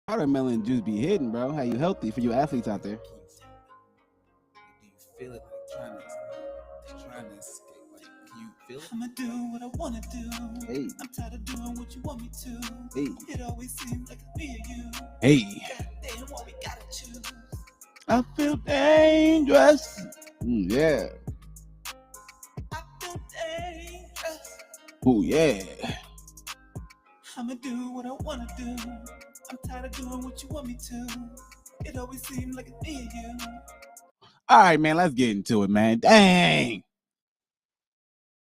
Watermelon juice be hidden, bro. How you healthy for you athletes out there? Do you feel it like trying to escape? Like, can you feel it? I'ma do what I wanna do. Hey, I'm tired of doing what you want me to. hey, It always seems like it's me or you. hey. Goddamn, why we gotta choose? I feel dangerous. Yeah. I feel dangerous. Oh yeah. I'ma do what I wanna do. I'm tired of doing what you want me to. It always seems like it's me or you. All right, man. Let's get into it, man. Dang.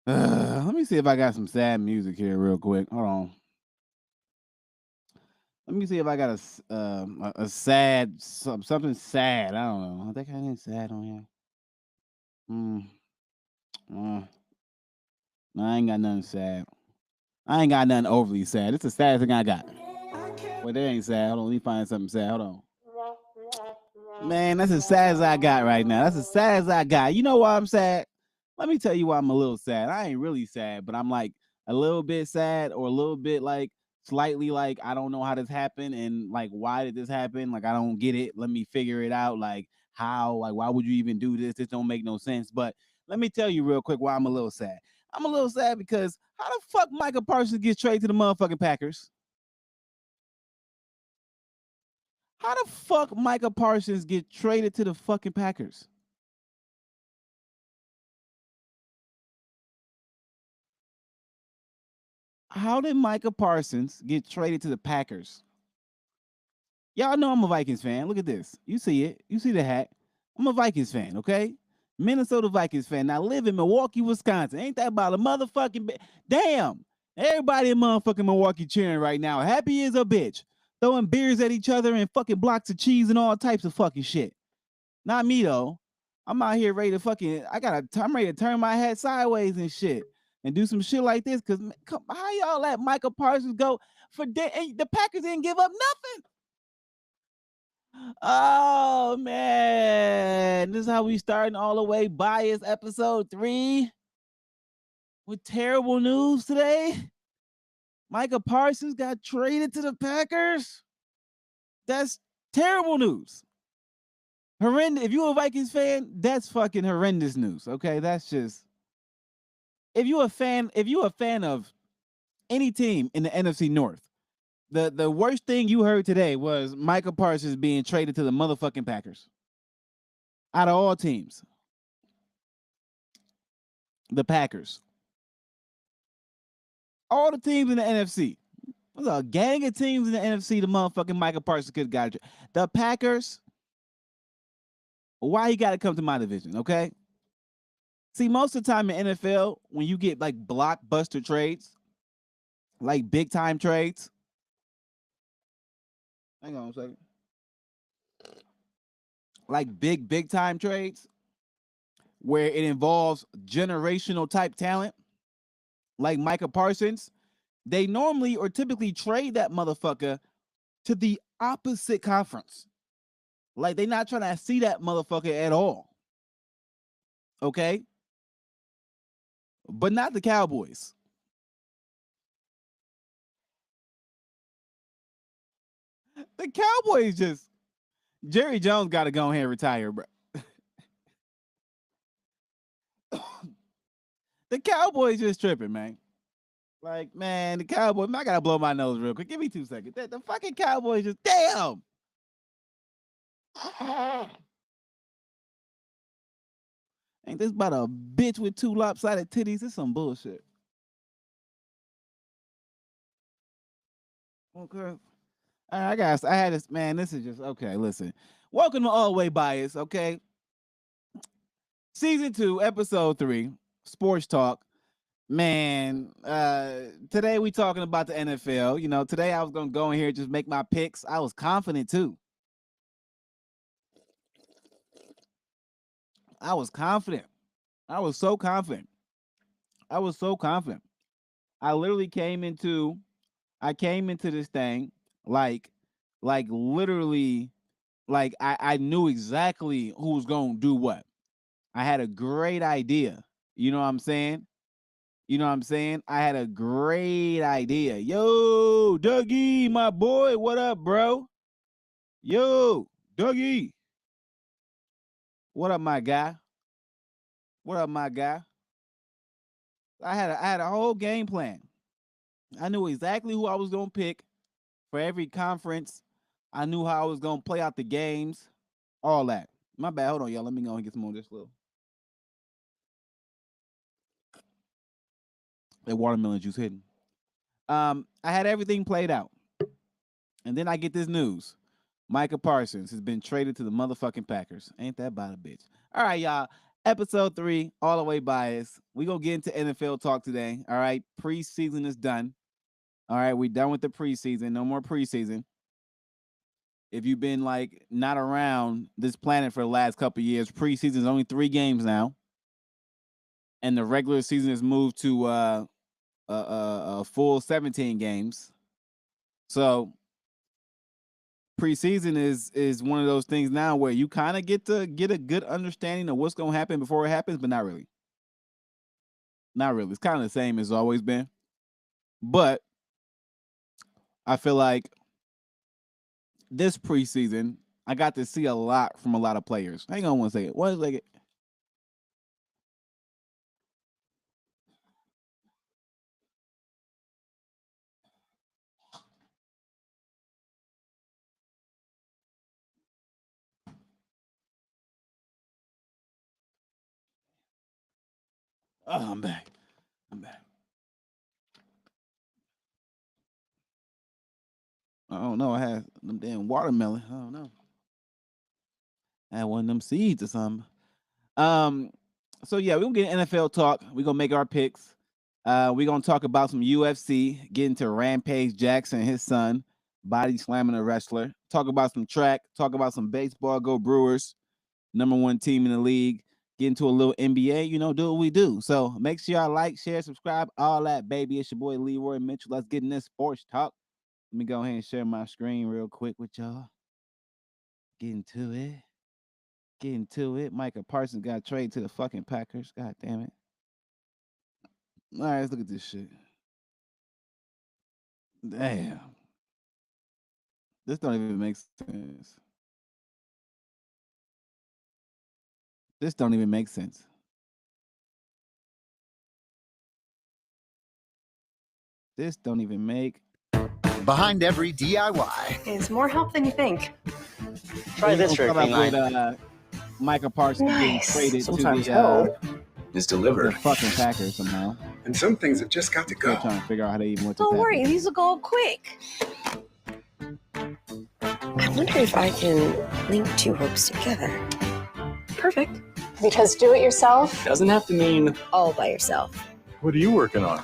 Let me see if I got some sad music here, real quick. Hold on. Let me see if I got a sad something sad. I don't know. I think I ain't sad on here. No, I ain't got nothing sad. I ain't got nothing overly sad. It's the saddest thing I got. Well, that ain't sad. Hold on, let me find something sad. Hold on. Man, that's as sad as I got right now. That's as sad as I got. You know why I'm sad? Let me tell you why I'm a little sad. I ain't really sad, but I'm like a little bit sad or a little bit like slightly like I don't know how this happened and like why did this happen? Like I don't get it. Let me figure it out. Like how? Like why would you even do this? This don't make no sense. But let me tell you real quick why I'm a little sad. I'm a little sad because how the fuck Michael Parsons gets traded to the motherfucking Packers? How the fuck Micah Parsons get traded to the fucking Packers? How did Micah Parsons get traded to the Packers? Y'all know I'm a Vikings fan. Look at this. You see it. You see the hat. I'm a Vikings fan, okay? Minnesota Vikings fan. Now I live in Milwaukee, Wisconsin. Ain't that about a motherfucking damn? Everybody in motherfucking Milwaukee cheering right now. Happy as a bitch. Throwing beers at each other and fucking blocks of cheese and all types of fucking shit. Not me though. I'm out here ready to fucking. I'm ready to turn my head sideways and shit, and do some shit like this. Cause how y'all let Michael Parsons go for the Packers didn't give up nothing. Oh man, this is how we starting all the way bias episode 3 with terrible news today. Michael Parsons got traded to the Packers. That's terrible news. Horrendous. If you're a Vikings fan, that's fucking horrendous news. Okay, that's just if you're a fan of any team in the NFC North, the worst thing you heard today was Michael Parsons being traded to the motherfucking Packers. Out of all teams, the Packers. All the teams in the NFC. There's a gang of teams in the NFC. The motherfucking Michael Parsons could have got the Packers. Why he got to come to my division? Okay. See, most of the time in NFL, when you get like blockbuster trades, like big time trades. Hang on a second. Like big time trades where it involves generational type talent, like Micah Parsons, they normally or typically trade that motherfucker to the opposite conference. Like they're not trying to see that motherfucker at all. Okay? But not the Cowboys. The Cowboys just Jerry Jones got to go ahead and retire, bro. The Cowboys just tripping, man. Like, man, the Cowboys, I gotta blow my nose real quick. Give me 2 seconds. The fucking Cowboys just, damn. Ain't this about a bitch with 2 lopsided titties? This some bullshit. Okay. I had this, man. This is just, okay, listen. Welcome to All Way Bias, okay? Season 2, episode 3, Sports Talk. Man, today we talking about the NFL. You know, today I was gonna go in here and just make my picks. I was confident too. I was confident. I was so confident. I was so confident. I literally I came into this thing like literally like I knew exactly who was gonna do what. I had a great idea. You know what I'm saying? You know what I'm saying? I had a great idea. Yo, Dougie, my boy, what up, bro? Yo, Dougie. What up, my guy? What up, my guy? I had a whole game plan. I knew exactly who I was gonna pick for every conference. I knew how I was gonna play out the games, all that. My bad. Hold on, y'all. Let me go and get some more of this little. That watermelon juice hidden. I had everything played out, and then I get this news: Micah Parsons has been traded to the motherfucking Packers. Ain't that about a bitch? All right, y'all. Episode 3, all the way biased. We gonna get into NFL talk today. All right, preseason is done. All right, we done with the preseason. No more preseason. If you've been like not around this planet for the last couple of years, preseason is only 3 games now, and the regular season has moved to a full 17 games. So preseason is one of those things now where you kind of get to get a good understanding of what's going to happen before it happens, but not really. Not really. It's kind of the same as it's always been. But I feel like this preseason, I got to see a lot from a lot of players. Hang on one second. 1 second. Oh, I'm back. I'm back. I don't know. I had them damn watermelon. I don't know. I had one of them seeds or something. So yeah, we're gonna get NFL talk. We're gonna make our picks. We're gonna talk about some UFC, get into Rampage Jackson and his son, body slamming a wrestler. Talk about some track, talk about some baseball, go Brewers, #1 team in the league. Get into a little NBA, do what we do. So make sure y'all like, share, subscribe, all that, baby. It's your boy Leroy Mitchell. Let's get in this sports talk. Let me go ahead and share my screen real quick with y'all. Get into it. Get into it. Micah Parsons got traded to the fucking Packers. God damn it. All right, let's look at this shit. Damn. This don't even make sense. This don't even make sense. This don't even make. Behind every DIY is more help than you think. Try this for a king line. Micah Parsons getting traded Sometimes to help is the delivered. fucking Packers somehow. And some things have just got to Still go. trying to figure out how they even went to Don't worry, these will go quick. I wonder if I can link 2 ropes together. Perfect. Because do it yourself, Doesn't have to mean All by yourself. What are you working on?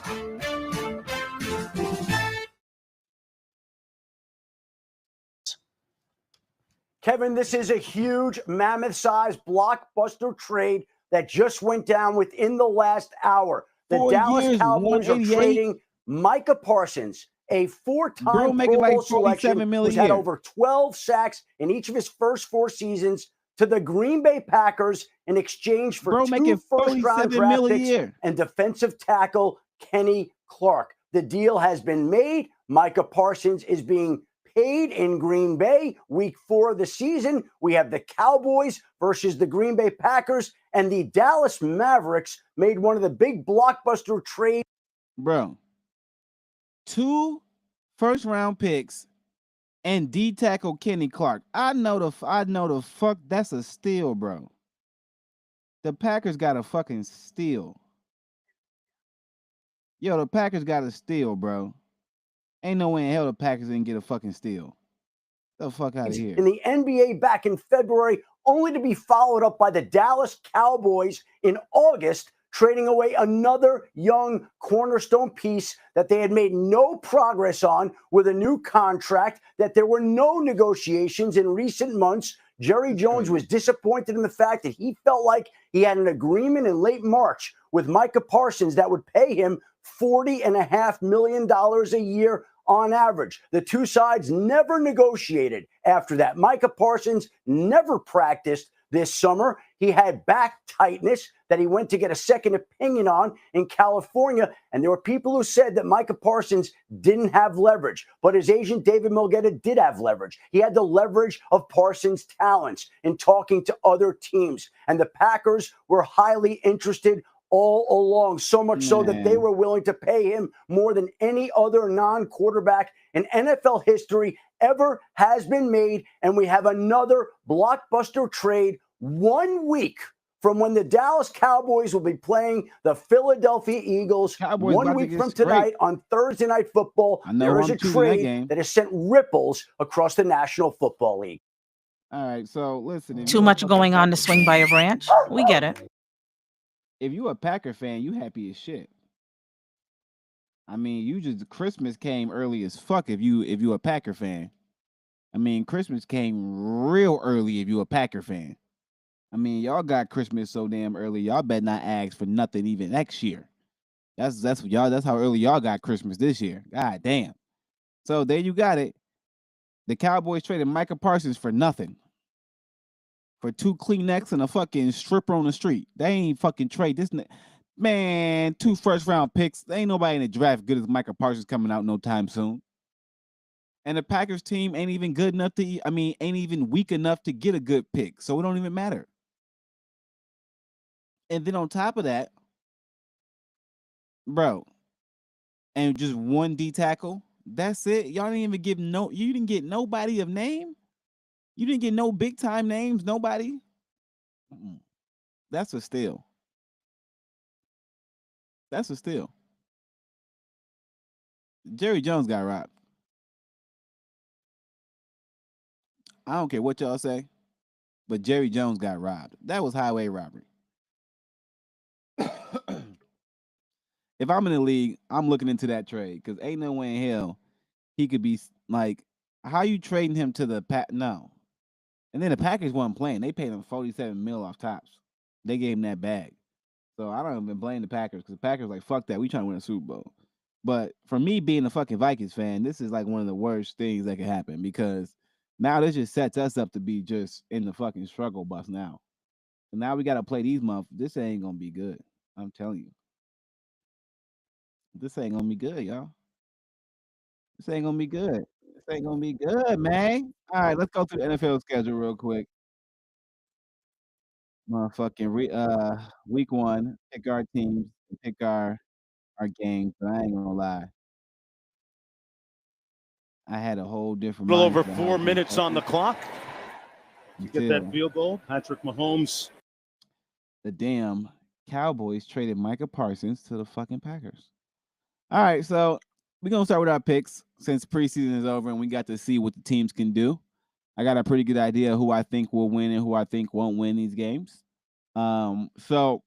Kevin, this is a huge, mammoth-sized blockbuster trade that just went down within the last hour. The 4 Dallas years, Cowboys are 188. trading Micah Parsons, a 4-time Bro Pro making Bowl like selection 47 million who's a had year. over 12 sacks in each of his first 4 seasons, to the Green Bay Packers in exchange for Bro 2 making first-round 47 draft million a picks year. and defensive tackle Kenny Clark. The deal has been made. Micah Parsons is being paid in Green Bay. Week 4 of the season, we have the Cowboys versus the Green Bay Packers, and the Dallas Mavericks made one of the big blockbuster trades. Bro, 2 first-round picks and D tackle Kenny Clark. I know the fuck that's a steal, bro. The Packers got a fucking steal. Yo, the Packers got a steal, bro. Ain't no way in hell the Packers didn't get a fucking steal. The fuck out of here. In the NBA back in February, only to be followed up by the Dallas Cowboys in August, trading away another young cornerstone piece that they had made no progress on with a new contract, that there were no negotiations in recent months. Jerry Jones was disappointed in the fact that he felt like he had an agreement in late March with Micah Parsons that would pay him $40.5 million a year on average. The two sides never negotiated after that. Micah Parsons never practiced this summer. He had back tightness that he went to get a second opinion on in California. And there were people who said that Micah Parsons didn't have leverage, but his agent, David Milgetta, did have leverage. He had the leverage of Parsons' talents in talking to other teams. And the Packers were highly interested all along, so much so that they were willing to pay him more than any other non-quarterback in NFL history ever has been made. And we have another blockbuster trade 1 week from when the Dallas Cowboys will be playing the Philadelphia Eagles. Cowboys 1 week from tonight on Thursday Night Football. There is a trade that has sent ripples across the National Football League. All right, so listen. Too much going on to swing by a branch. We get it. If you a Packer fan, you happy as shit. I mean, Christmas came early as fuck if you a Packer fan. I mean, Christmas came real early if you a Packer fan. I mean, y'all got Christmas so damn early. Y'all better not ask for nothing even next year. That's how early y'all got Christmas this year. God damn. So there you got it. The Cowboys traded Micah Parsons for nothing. For 2 Kleenex and a fucking stripper on the street. They ain't fucking trade this. Man, 2 first-round picks. There ain't nobody in the draft good as Micah Parsons coming out no time soon. And the Packers team ain't even good enough ain't even weak enough to get a good pick. So it don't even matter. And then on top of that, bro, and just 1 D tackle. That's it. Y'all didn't even give you didn't get nobody of name. You didn't get no big time names, nobody. That's a steal. That's a steal. Jerry Jones got robbed. I don't care what y'all say, but Jerry Jones got robbed. That was highway robbery. If I'm in the league, I'm looking into that trade because ain't no way in hell he could be like, how you trading him to the No. And then the Packers wasn't playing. They paid him $47 million off tops. They gave him that bag. So I don't even blame the Packers because the Packers like, fuck that. We trying to win a Super Bowl. But for me being a fucking Vikings fan, this is like one of the worst things that could happen because now this just sets us up to be just in the fucking struggle bus now. And now we got to play these months. This ain't going to be good. I'm telling you. This ain't going to be good, y'all. This ain't going to be good. This ain't going to be good, man. All right, let's go through the NFL schedule real quick. Motherfucking week 1, pick our teams, pick our games, but I ain't gonna lie. I had a whole different A little over 4 minutes on the clock. Get that field goal. Patrick Mahomes. The damn Cowboys traded Micah Parsons to the fucking Packers. All right, so we're gonna start with our picks since preseason is over and we got to see what the teams can do. I got a pretty good idea who I think will win and who I think won't win these games. So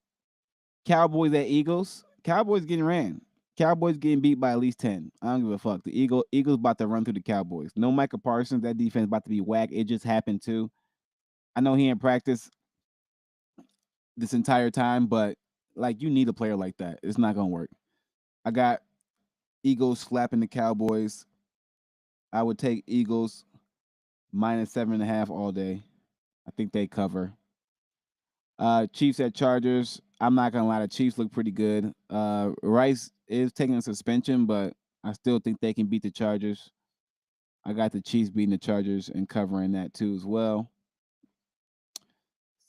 Cowboys at Eagles. Cowboys getting ran. Cowboys getting beat by at least 10. I don't give a fuck. The Eagles about to run through the Cowboys. No Micah Parsons. That defense about to be whack. It just happened too. I know he in practice this entire time, but like you need a player like that. It's not gonna work. I got Eagles slapping the Cowboys. I would take Eagles -7.5 all day. I think they cover. Chiefs at Chargers. I'm not gonna lie, the Chiefs look pretty good. Rice is taking a suspension, but I still think they can beat the Chargers. I got the Chiefs beating the Chargers and covering that too as well.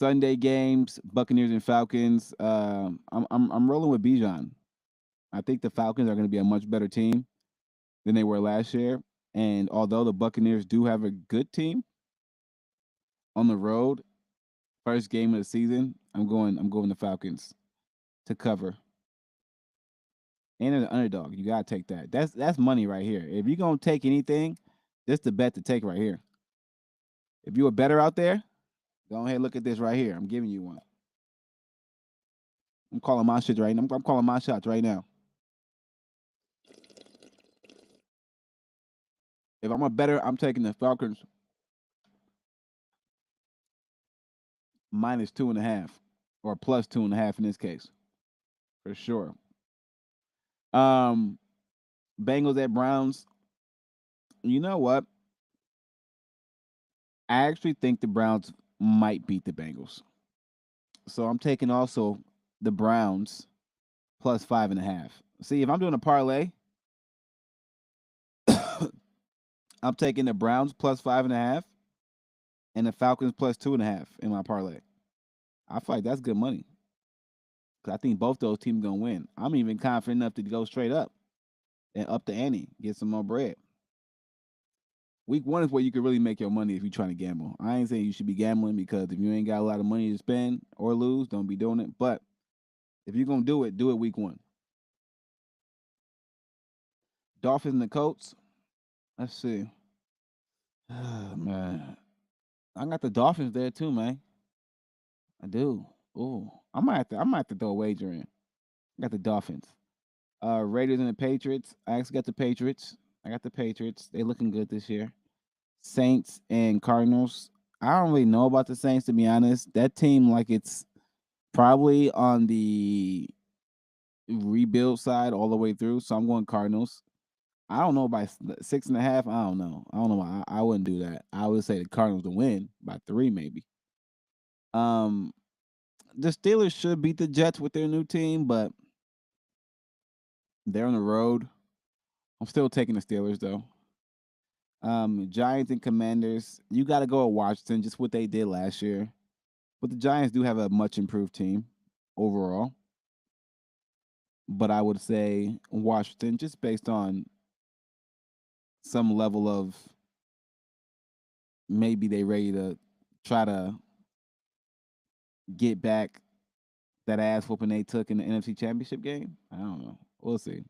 Sunday games, Buccaneers and Falcons. I'm rolling with Bijan. I think the Falcons are going to be a much better team than they were last year. And although the Buccaneers do have a good team on the road, first game of the season, I'm going the Falcons to cover. And an underdog. You gotta take that. That's money right here. If you're gonna take anything, this is the bet to take right here. If you're a better out there, go ahead and look at this right here. I'm giving you one. I'm calling my shit right now. I'm calling my shots right now. If I'm a better, I'm taking the Falcons -2.5 or +2.5 in this case. For sure. Bengals at Browns. You know what? I actually think the Browns might beat the Bengals. So I'm taking also the Browns plus 5.5. See, if I'm doing a parlay, I'm taking the Browns plus 5.5 and the Falcons plus 2.5 in my parlay. I feel like that's good money. Cause I think both those teams gonna win. I'm even confident enough to go straight up and up the ante, get some more bread. Week 1 is where you can really make your money if you're trying to gamble. I ain't saying you should be gambling because if you ain't got a lot of money to spend or lose, don't be doing it. But if you're gonna do it week 1. Dolphins and the Colts. Let's see. Man, I got the Dolphins there too, man. I do. Ooh, I might have to throw a wager in. I got the Dolphins. Raiders and the Patriots. I actually got the Patriots. I got the Patriots. They looking good this year. Saints and Cardinals. I don't really know about the Saints, to be honest. That team, like, it's probably on the rebuild side all the way through. So I'm going Cardinals. I don't know by 6.5. I don't know. I don't know why. I wouldn't do that. I would say the Cardinals to win by 3, maybe. The Steelers should beat the Jets with their new team, but they're on the road. I'm still taking the Steelers though. Giants and Commanders. You got to go with Washington, just what they did last year. But the Giants do have a much improved team overall. But I would say Washington, just based on some level of maybe they ready to try to get back that ass whooping they took in the NFC Championship game. I don't know. We'll see.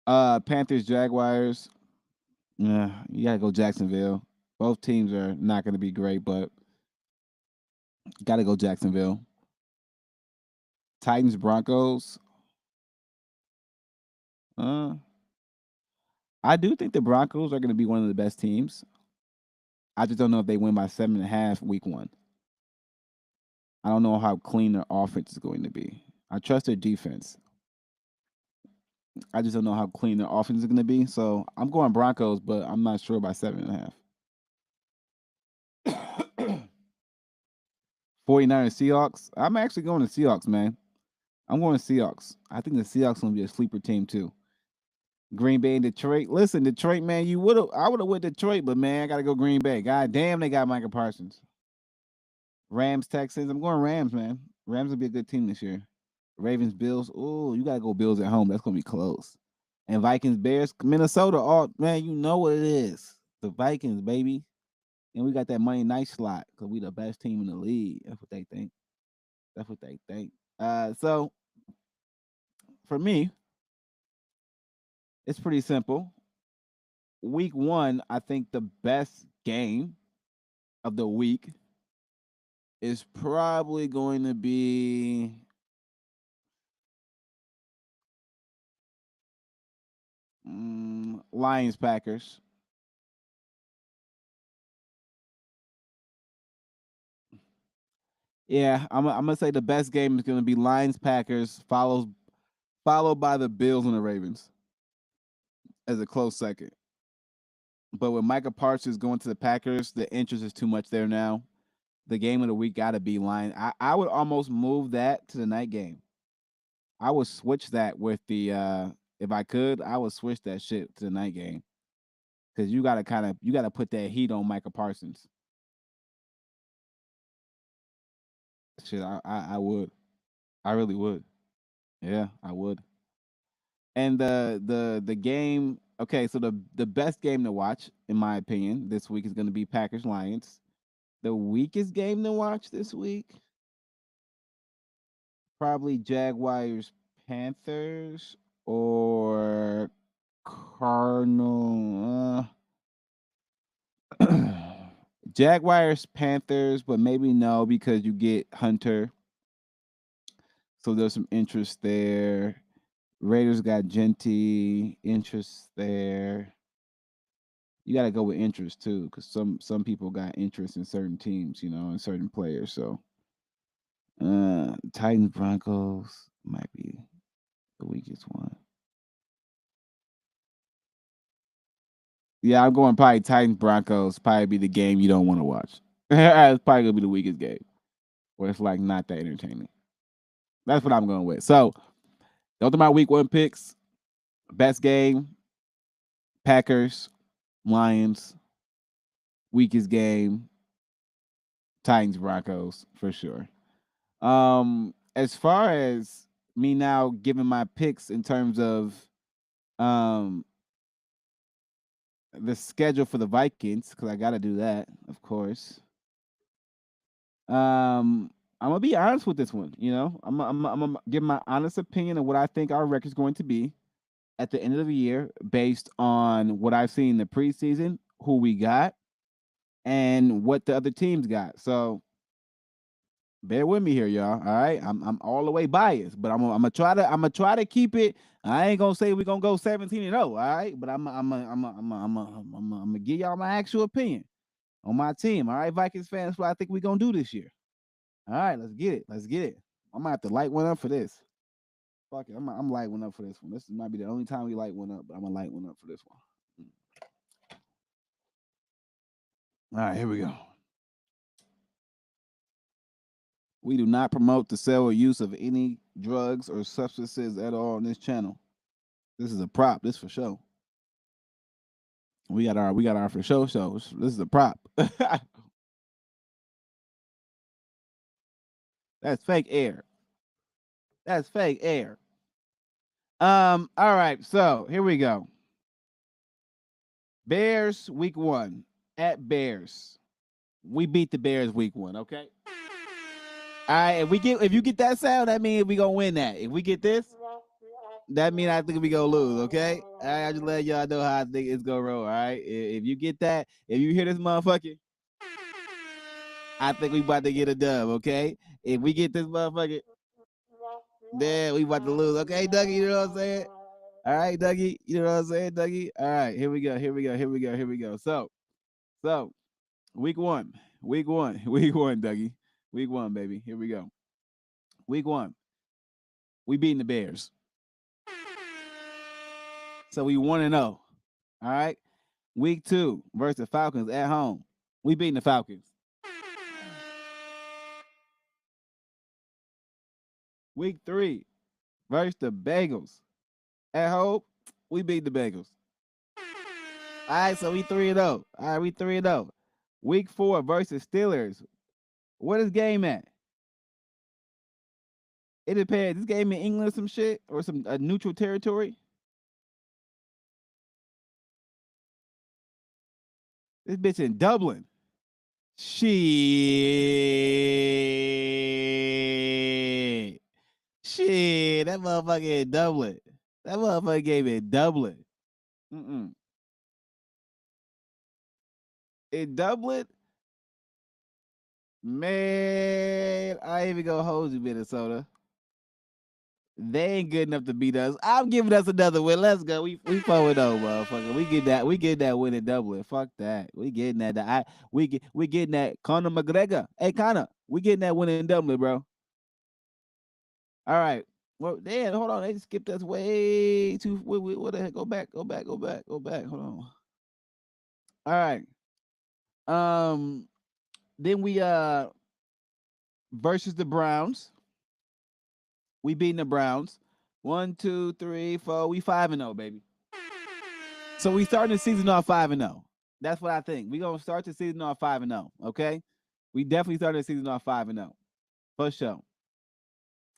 Panthers, Jaguars. Yeah, you gotta go Jacksonville. Both teams are not gonna be great, but gotta go Jacksonville. Titans, Broncos. I do think the Broncos are gonna be one of the best teams. I just don't know if they win by 7.5 week 1. I don't know how clean their offense is going to be. I trust their defense. I just don't know how clean their offense is going to be. So I'm going Broncos, but I'm not sure by 7.5. 49ers, Seahawks. I'm actually going to Seahawks, man. I'm going to Seahawks. I think the Seahawks going to be a sleeper team too. Green Bay and Detroit. Listen, Detroit, man, I would have went Detroit, but man, I got to go Green Bay. God damn, they got Micah Parsons. Rams, Texans. I'm going Rams, man. Rams will be a good team this year. Ravens, Bills. Oh, you got to go Bills at home. That's going to be close. And Vikings, Bears, Minnesota. Oh, man, you know what it is. The Vikings, baby. And we got that Monday night slot because we the best team in the league. That's what they think. That's what they think. So, for me, it's pretty simple. Week 1, I think the best game of the week is probably going to be Lions, Packers. Yeah, I'm gonna say the best game is gonna be Lions, Packers, followed by the Bills and the Ravens as a close second. But with Micah Parsons going to the Packers, the interest is too much there now. The game of the week got to be Lions. I would almost move that to the night game. I would switch that with the if I could, I would switch that shit to the night game because you gotta put that heat on Micah Parsons. Shit, I would. I really would. Yeah, I would. And the game, okay, so the best game to watch, in my opinion, this week is gonna be Packers Lions. The weakest game to watch this week, probably Jaguars Panthers or Cardinal. Jaguars Panthers, but maybe no because you get Hunter. So there's some interest there. Raiders got Genty, interest there. You got to go with interest too, because some people got interest in certain teams, and certain players. So, Titans Broncos might be the weakest one. Yeah, I'm going probably Titans Broncos. Probably be the game you don't want to watch. It's probably gonna be the weakest game, where it's like not that entertaining. That's what I'm going with. So those are my week 1 picks. Best game, Packers, Lions. Weakest game, Titans, Broncos for sure. As far as me now giving my picks in terms of the schedule for the Vikings, because I got to do that, of course. I'm gonna be honest with this one. You know, I'm gonna give my honest opinion of what I think our record's going to be at the end of the year, based on what I've seen in the preseason, who we got, and what the other teams got. So bear with me here, y'all. All right, I'm all the way biased, but I'm gonna try to keep it. I ain't gonna say we're gonna go 17-0. All right, but I'm gonna give y'all my actual opinion on my team. All right, Vikings fans, what I think we're gonna do this year. All right, let's get it. Let's get it. I'm gonna have to light one up for this. Fuck it, I'm light one up for this one. This might be the only time we light one up, but I'm gonna light one up for this one. All right, here we go. We do not promote the sale or use of any drugs or substances at all on this channel. This is a prop. This for show. We got our for show shows. This is a prop. That's fake air. That's fake air. All right, so here we go. Bears week 1 at Bears. We beat the Bears week 1, okay? All right, if you get that sound, that means we gonna win that. If we get this, that means I think we gonna lose, okay? All right, I just let y'all know how I think it's gonna roll, all right? If you get that, if you hear this motherfucker, I think we about to get a dub, okay? If we get this motherfucker, then we about to lose, okay, Dougie? You know what I'm saying? All right, Dougie, you know what I'm saying, Dougie? All right, here we go. So, week 1, Dougie. Week 1, baby. Here we go. Week 1, we beating the Bears. So we 1-0. All right. Week 2 versus the Falcons at home. We beating the Falcons. Week 3 versus the Bengals at home. We beat the Bengals. All right, so we 3-0. All right, we 3-0. Week 4 versus Steelers. What is game at? It depends. This game in England or some shit, or some neutral territory. This bitch in Dublin. Shit. That motherfucker in Dublin. That motherfucker game in Dublin. In Dublin, man, I ain't even gonna hold you, Minnesota. They ain't good enough to beat us. I'm giving us another win. Let's go. We 4-0, motherfucker. We get that win in Dublin. Fuck that. We getting that. We getting that. Conor McGregor. Hey, Conor, we getting that win in Dublin, bro. All right. Well, damn, hold on. They skipped us way too. What the heck? Go back. Hold on. All right. Then we versus the Browns. We beating the Browns. 1, 2, 3, 4. We 5-0, baby. So we starting the season off 5-0. That's what I think. We gonna start the season off 5-0. Okay. We definitely started the season off 5-0. For sure.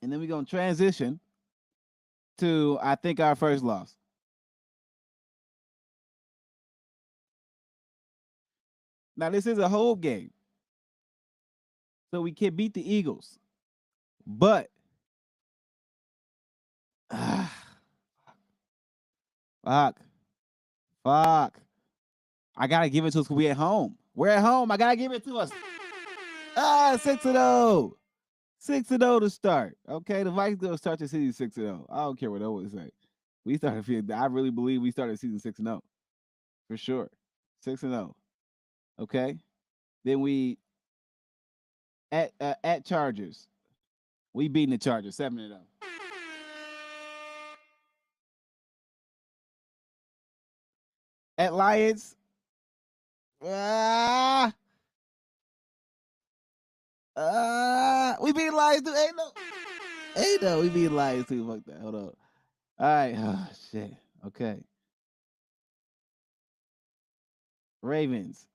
And then we're gonna transition to, I think, our first loss. Now this is a whole game, so we can beat the Eagles, but fuck. I gotta give it to us because we at home. We're at home. I gotta give it to us. 6-0. 6-0 to start. Okay, the Vikings gonna start the season 6-0. I don't care what no one say. We started. I really believe we started season 6-0 for sure. 6-0. Okay, then we at Chargers. We beating the Chargers 7-0. At Lions, We beat Lions too. Ain't no. We beat Lions too. Fuck that. Hold on. All right. Oh shit. Okay. Ravens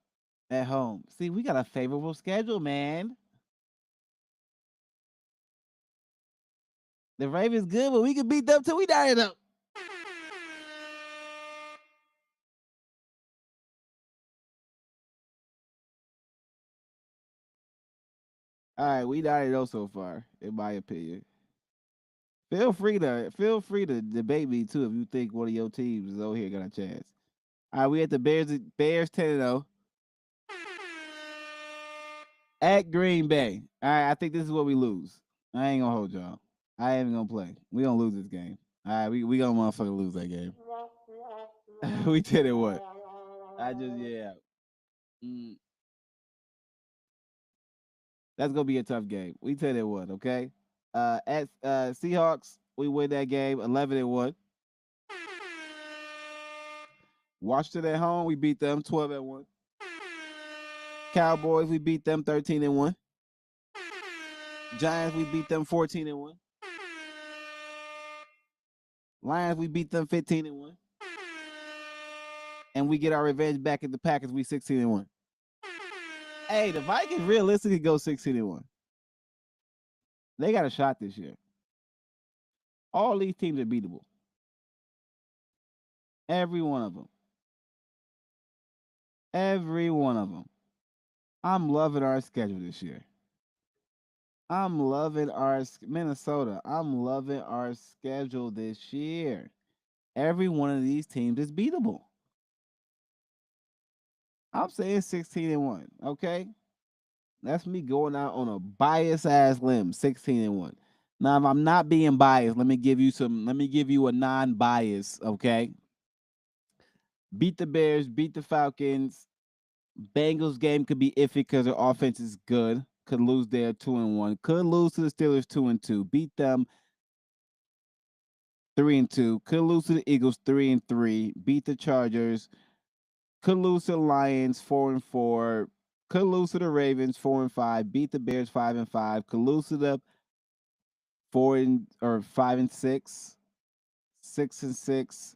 at home. See, we got a favorable schedule, man. The Ravens good, but we can beat them till we die though. All right, we died though so far, in my opinion. Feel free to debate me too if you think one of your teams is over here got a chance. All right, we at the Bears 10-0 at Green Bay. All right, I think this is what we lose. I ain't gonna hold y'all. I ain't even gonna play. We gonna lose this game. All right, we gonna motherfucking lose that game. We 10-1. That's gonna be a tough game. We 10-1, okay? At Seahawks, we win that game 11-1. Washington at home, we beat them 12-1. Cowboys, we beat them 13-1. Giants, we beat them 14-1. Lions, we beat them 15-1. And we get our revenge back at the Packers, we 16-1. Hey, the Vikings realistically go 16-1. They got a shot this year. All these teams are beatable. Every one of them. Every one of them. I'm loving our schedule this year. I'm loving our Minnesota. I'm loving our schedule this year. Every one of these teams is beatable. I'm saying 16-1, okay? That's me going out on a biased ass limb, 16-1. Now, if I'm not being biased, let me give you a non-bias, okay? Beat the Bears, beat the Falcons. Bengals game could be iffy because their offense is good. Could lose there 2-1. Could lose to the Steelers 2-2. Beat them 3-2. Could lose to the Eagles 3-3. Beat the Chargers. Could lose to the Lions 4-4. Could lose to the Ravens 4-5. Beat the Bears 5-5. Could lose to the 5-6, 6-6,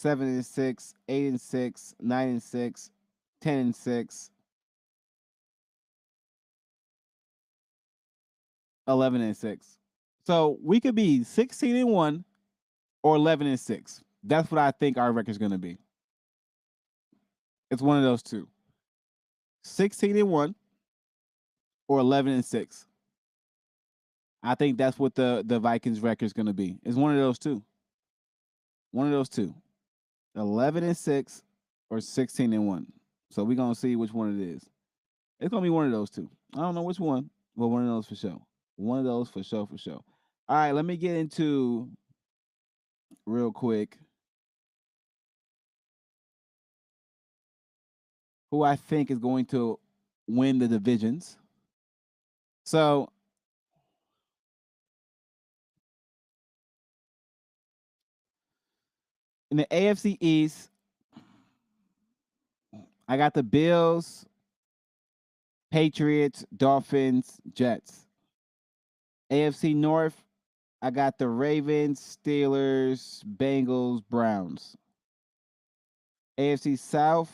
7-6, 8-6, 9-6, 10-6, 11-6. So we could be 16-1 or 11-6. That's what I think our record's going to be. It's one of those two. 16-1 or 11-6. I think that's what the Vikings record's going to be. It's one of those two. One of those two. 11-6 or 16-1. So we're going to see which one it is. It's going to be one of those two. I don't know which one, but one of those for sure. One of those for sure. All right, let me get into real quick who I think is going to win the divisions. So in the AFC East, I got the Bills, Patriots, Dolphins, Jets. AFC North, I got the Ravens, Steelers, Bengals, Browns. AFC South,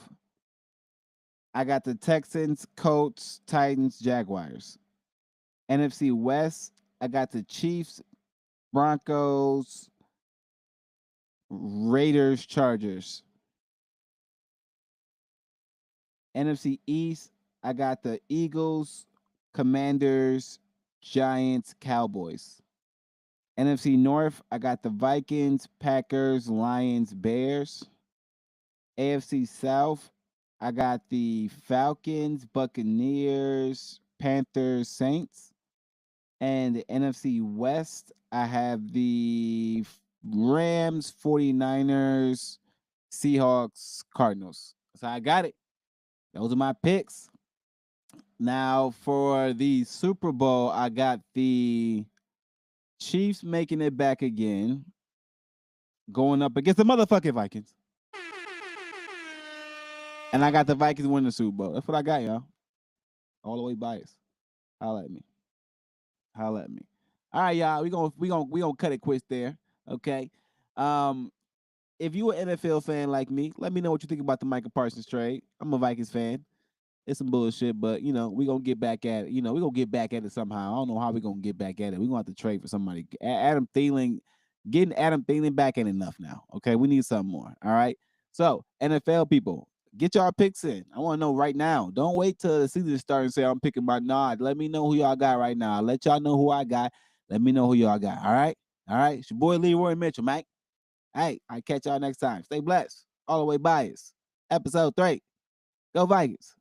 I got the Texans, Colts, Titans, Jaguars. NFC West, I got the Chiefs, Broncos, Raiders, Chargers. NFC East, I got the Eagles, Commanders, Giants, Cowboys. NFC North, I got the Vikings, Packers, Lions, Bears. AFC South, I got the Falcons, Buccaneers, Panthers, Saints. And the NFC West, I have the Rams, 49ers, Seahawks, Cardinals. So I got it. Those are my picks. Now for the Super Bowl, I got the Chiefs making it back again, going up against the motherfucking Vikings. And I got the Vikings winning the Super Bowl. That's what I got, y'all. All the way biased. Holla at me. Holla at me. All right, y'all. We gonna cut it quick there. Okay. If you an NFL fan like me, let me know what you think about the Micah Parsons trade. I'm a Vikings fan. It's some bullshit, but we gonna get back at it. We gonna get back at it somehow. I don't know how we gonna get back at it. We gonna have to trade for somebody. Adam Thielen, getting Adam Thielen back ain't enough now. Okay, we need something more. All right. So NFL people, get y'all picks in. I want to know right now. Don't wait till the season starts and say I'm picking my nod. Let me know who y'all got right now. I'll let y'all know who I got. Let me know who y'all got. All right. All right. It's your boy Leroy Mitchell, Mike. Hey, I catch y'all next time. Stay blessed. All the way biased. Episode 3. Go Vikings.